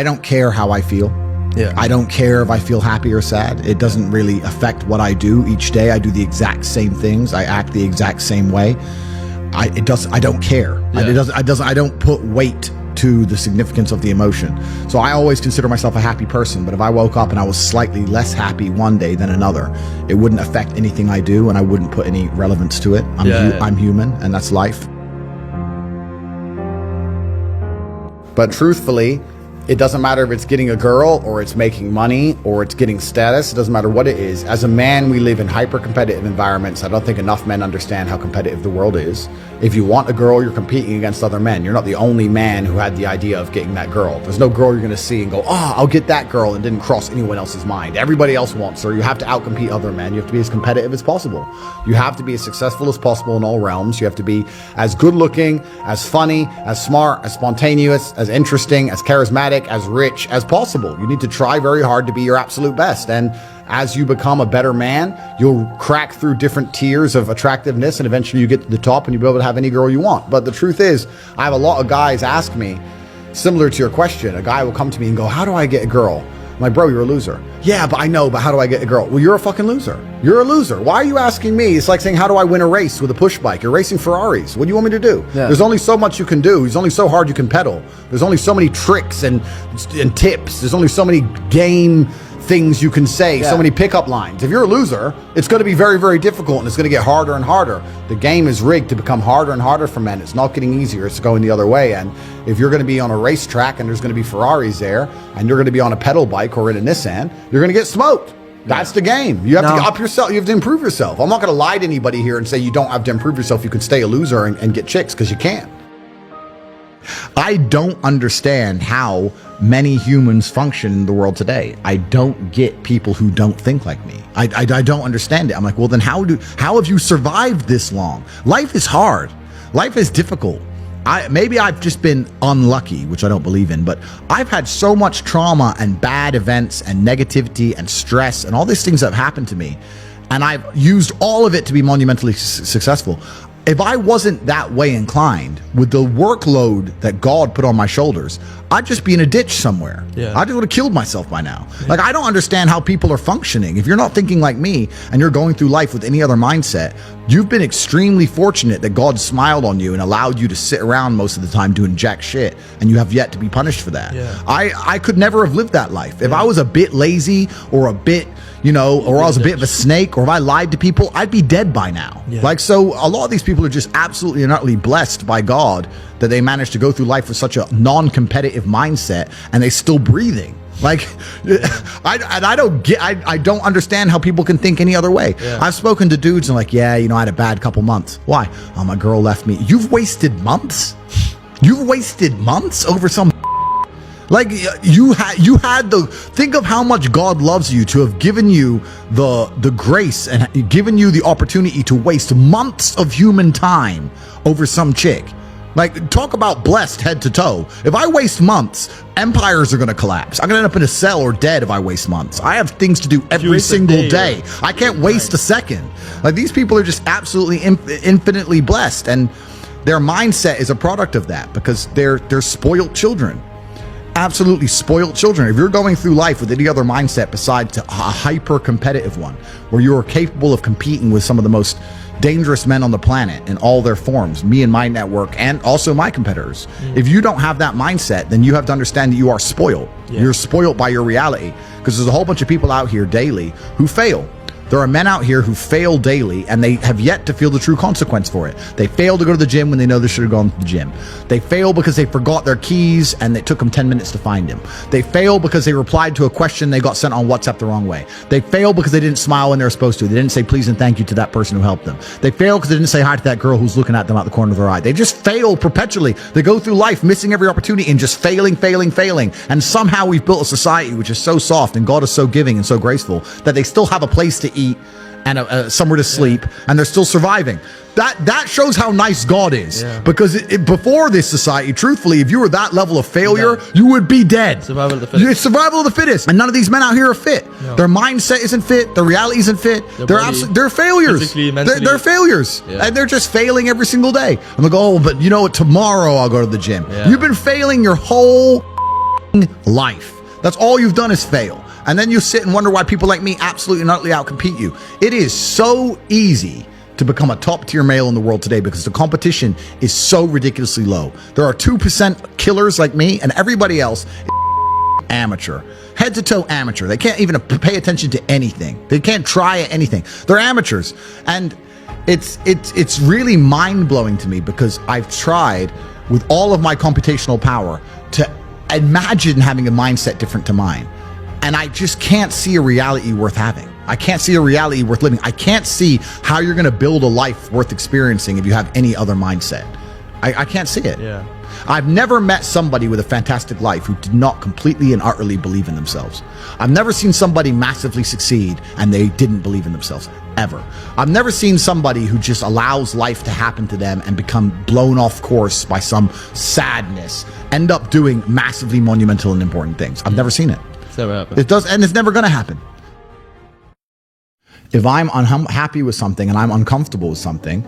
I don't care how I feel. Yeah. I don't care if I feel happy or sad. It doesn't really affect what I do each day. I do the exact same things. I act the exact same way. I don't care. Yeah. I don't put weight to the significance of the emotion. So I always consider myself a happy person, but if I woke up and I was slightly less happy one day than another, it wouldn't affect anything I do, and I wouldn't put any relevance to it. I'm human, and that's life. But truthfully, it doesn't matter if it's getting a girl or it's making money or it's getting status. It doesn't matter what it is. As a man, we live in hyper-competitive environments. I don't think enough men understand how competitive the world is. If you want a girl, you're competing against other men. You're not the only man who had the idea of getting that girl. There's no girl you're going to see and go, oh, I'll get that girl, and didn't cross anyone else's mind. Everybody else wants her. You have to outcompete other men. You have to be as competitive as possible. You have to be as successful as possible in all realms. You have to be as good-looking, as funny, as smart, as spontaneous, as interesting, as charismatic, as rich as possible. You need to try very hard to be your absolute best. And as you become a better man, you'll crack through different tiers of attractiveness, and eventually you get to the top and you'll be able to have any girl you want. But the truth is, I have a lot of guys ask me, similar to your question, a guy will come to me and go, how do I get a girl? I'm like, bro, you're a loser. Yeah, but I know, but how do I get a girl? Well, you're a fucking loser. You're a loser. Why are you asking me? It's like saying, how do I win a race with a push bike? You're racing Ferraris. What do you want me to do? Yeah. There's only so much you can do. There's only so hard you can pedal. There's only so many tricks and tips. There's only so many game things you can say, so many pickup lines. If you're a loser, it's going to be very, very difficult, and it's going to get harder and harder. The game is rigged to become harder and harder for men. It's not getting easier. It's going the other way. And if you're going to be on a racetrack and there's going to be Ferraris there, and you're going to be on a pedal bike or in a Nissan, you're going to get smoked. That's the game. You have to up yourself. You have to improve yourself. I'm not going to lie to anybody here and say you don't have to improve yourself. You could stay a loser and get chicks, because you can't. I don't understand how many humans function in the world today. I don't get people who don't think like me. I don't understand it. I'm like, well, then how have you survived this long? Life is hard. Life is difficult. Maybe I've just been unlucky, which I don't believe in, but I've had so much trauma and bad events and negativity and stress and all these things that have happened to me, and I've used all of it to be monumentally successful. If I wasn't that way inclined with the workload that God put on my shoulders, I'd just be in a ditch somewhere. Yeah. I just would have killed myself by now. Yeah. Like, I don't understand how people are functioning. If you're not thinking like me and you're going through life with any other mindset, you've been extremely fortunate that God smiled on you and allowed you to sit around most of the time doing jack shit, and you have yet to be punished for that. Yeah. I could never have lived that life. If I was a bit lazy or a bit, or I was a bit of a snake, or if I lied to people, I'd be dead by now. Yeah. Like, so a lot of these people are just absolutely and utterly blessed by God that they managed to go through life with such a non-competitive mindset, and they're still breathing. Like, I don't understand how people can think any other way. Yeah. I've spoken to dudes and like, I had a bad couple months. Why? Oh, my girl left me. You've wasted months? You've wasted months over some... Like, you had think of how much God loves you to have given you the grace and given you the opportunity to waste months of human time over some chick. Like, talk about blessed head to toe. If I waste months, empires are going to collapse. I'm going to end up in a cell or dead if I waste months. I have things to do every single day. I can't waste a second. Like, these people are just absolutely infinitely blessed, and their mindset is a product of that, because they're spoiled children. Absolutely spoiled children. If you're going through life with any other mindset besides a hyper-competitive one, where you are capable of competing with some of the most dangerous men on the planet in all their forms, me and my network, and also my competitors. If you don't have that mindset, then you have to understand that you are spoiled. You're spoiled by your reality, because there's a whole bunch of people out here daily who fail. There are men out here who fail daily, and they have yet to feel the true consequence for it. They fail to go to the gym when they know they should have gone to the gym. They fail because they forgot their keys and it took them 10 minutes to find them. They fail because they replied to a question they got sent on WhatsApp the wrong way. They fail because they didn't smile when they were supposed to. They didn't say please and thank you to that person who helped them. They fail because they didn't say hi to that girl who's looking at them out the corner of their eye. They just fail perpetually. They go through life missing every opportunity and just failing. And somehow we've built a society which is so soft, and God is so giving and so graceful, that they still have a place to eat and somewhere to sleep, and they're still surviving. That shows how nice God is. Because before this society, truthfully, if you were that level of failure, you would be dead. Survival of the fittest. It's survival of the fittest. And none of these men out here are fit. No. Their mindset isn't fit. Their reality isn't fit. They're failures. They're failures. And they're just failing every single day. And they go, but tomorrow I'll go to the gym. You've been failing your whole life. That's all you've done is fail. And then you sit and wonder why people like me absolutely and utterly outcompete you. It is so easy to become a top tier male in the world today because the competition is so ridiculously low. There are 2% killers like me, and everybody else is amateur. Head to toe amateur. They can't even pay attention to anything. They can't try anything. They're amateurs. And it's really mind-blowing to me because I've tried with all of my computational power to imagine having a mindset different to mine. And I just can't see a reality worth having. I can't see a reality worth living. I can't see how you're going to build a life worth experiencing if you have any other mindset. I can't see it. Yeah. I've never met somebody with a fantastic life who did not completely and utterly believe in themselves. I've never seen somebody massively succeed and they didn't believe in themselves, ever. I've never seen somebody who just allows life to happen to them and become blown off course by some sadness, end up doing massively monumental and important things. I've never seen it. It's never happened. It does, and it's never going to happen. If I'm unhappy with something and I'm uncomfortable with something,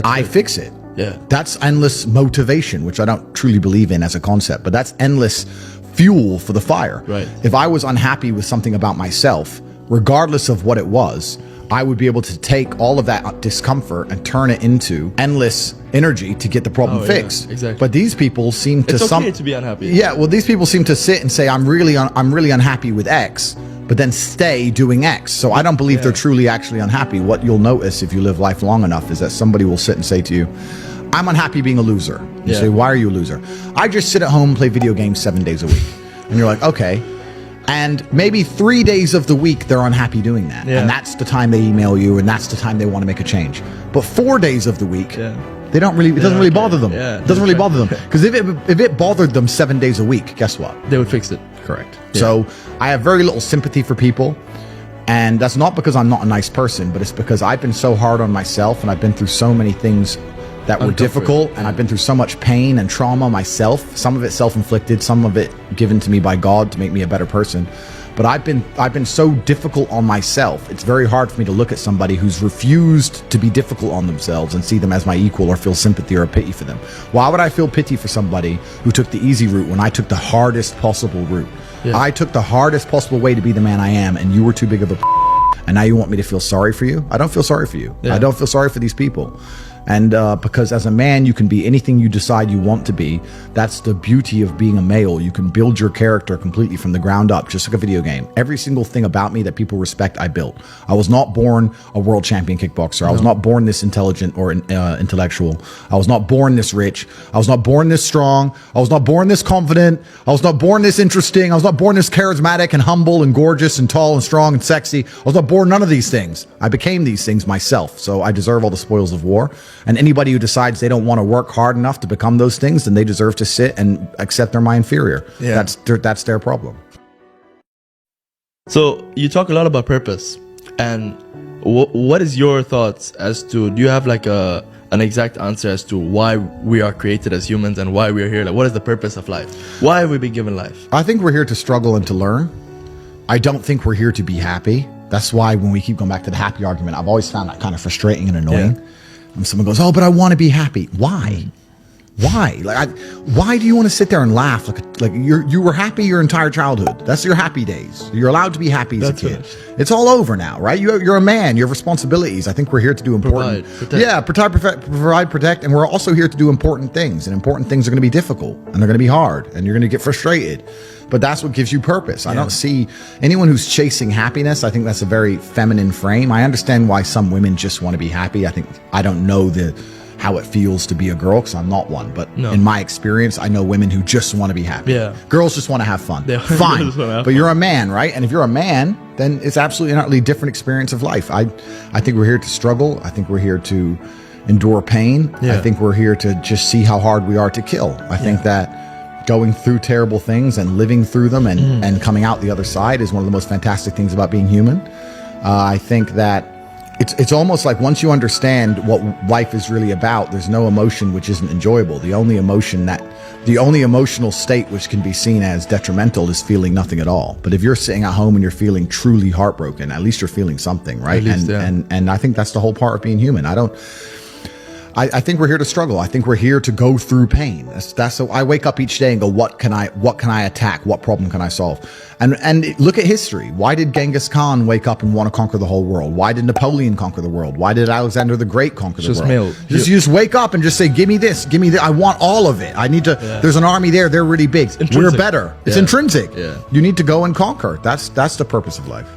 I fix it. Yeah. That's endless motivation, which I don't truly believe in as a concept, but that's endless fuel for the fire. Right. If I was unhappy with something about myself, regardless of what it was, I would be able to take all of that discomfort and turn it into endless energy to get the problem fixed. Yeah, exactly. But these people seem to it's okay to be unhappy. Yeah, well, these people seem to sit and say, I'm really unhappy with X, but then stay doing X. So I don't believe they're truly actually unhappy. What you'll notice if you live life long enough is that somebody will sit and say to you, I'm unhappy being a loser. You say, why are you a loser? I just sit at home and play video games 7 days a week. And you're like, okay. And maybe 3 days of the week they're unhappy doing that. And that's the time they email you, and that's the time they want to make a change. But 4 days of the week, they don't really, it doesn't really bother them. It doesn't really bother them. Because if it bothered them 7 days a week, guess what? They would fix it. Correct. So I have very little sympathy for people. And that's not because I'm not a nice person, but it's because I've been so hard on myself and I've been through so many things that were difficult, and I've been through so much pain and trauma myself, some of it self-inflicted, some of it given to me by God to make me a better person. But I've been so difficult on myself. It's very hard for me to look at somebody who's refused to be difficult on themselves and see them as my equal or feel sympathy or pity for them. Why would I feel pity for somebody who took the easy route when I took the hardest possible route? I took the hardest possible way to be the man I am, and you were too big of a and now you want me to feel sorry for you? I don't feel sorry for you. I don't feel sorry for these people. And because as a man, you can be anything you decide you want to be. That's the beauty of being a male. You can build your character completely from the ground up, just like a video game. Every single thing about me that people respect, I built. I was not born a world champion kickboxer. I was not born this intelligent or intellectual. I was not born this rich. I was not born this strong. I was not born this confident. I was not born this interesting. I was not born this charismatic and humble and gorgeous and tall and strong and sexy. I was not born none of these things. I became these things myself. So I deserve all the spoils of war. And anybody who decides they don't want to work hard enough to become those things, then they deserve to sit and accept they're my inferior. That's their problem. So you talk a lot about purpose, and what is your thoughts as to, do you have like an exact answer as to why we are created as humans and why we are here? Like, what is the purpose of life? Why have we been given life? I think we're here to struggle and to learn. I don't think we're here to be happy. That's why when we keep going back to the happy argument, I've always found that kind of frustrating and annoying. And someone goes, oh, but I want to be happy. Why? Why? Why do you want to sit there and laugh like you were happy your entire childhood? That's your happy days. You're allowed to be happy as a kid. It's all over now, right? You're a man. You have responsibilities. I think we're here to do important. Provide, protect, and we're also here to do important things. And important things are going to be difficult, and they're going to be hard, and you're going to get frustrated. But that's what gives you purpose. I don't see anyone who's chasing happiness. I think that's a very feminine frame. I understand why some women just want to be happy. I don't know how it feels to be a girl, because I'm not one. But in my experience, I know women who just want to be happy. Girls just want to have fun. Fine. But you're a man, right? And if you're a man, then it's absolutely an utterly different experience of life. I think we're here to struggle. I think we're here to endure pain. I think we're here to just see how hard we are to kill. I think that going through terrible things and living through them and coming out the other side is one of the most fantastic things about being human. I think that it's almost like once you understand what life is really about, there's no emotion which isn't enjoyable. The only emotional state which can be seen as detrimental is feeling nothing at all. But if you're sitting at home and you're feeling truly heartbroken, at least you're feeling something, right? And I think that's the whole part of being human. I think we're here to struggle. I think we're here to go through pain. That's so I wake up each day and go, what can I attack? What problem can I solve? And look at history. Why did Genghis Khan wake up and want to conquer the whole world? Why did Napoleon conquer the world? Why did Alexander the Great conquer the world? You just wake up and just say, give me this, give me that. I want all of it. I need to, there's an army there. They're really big. We're better. It's intrinsic. Yeah. You need to go and conquer. That's the purpose of life.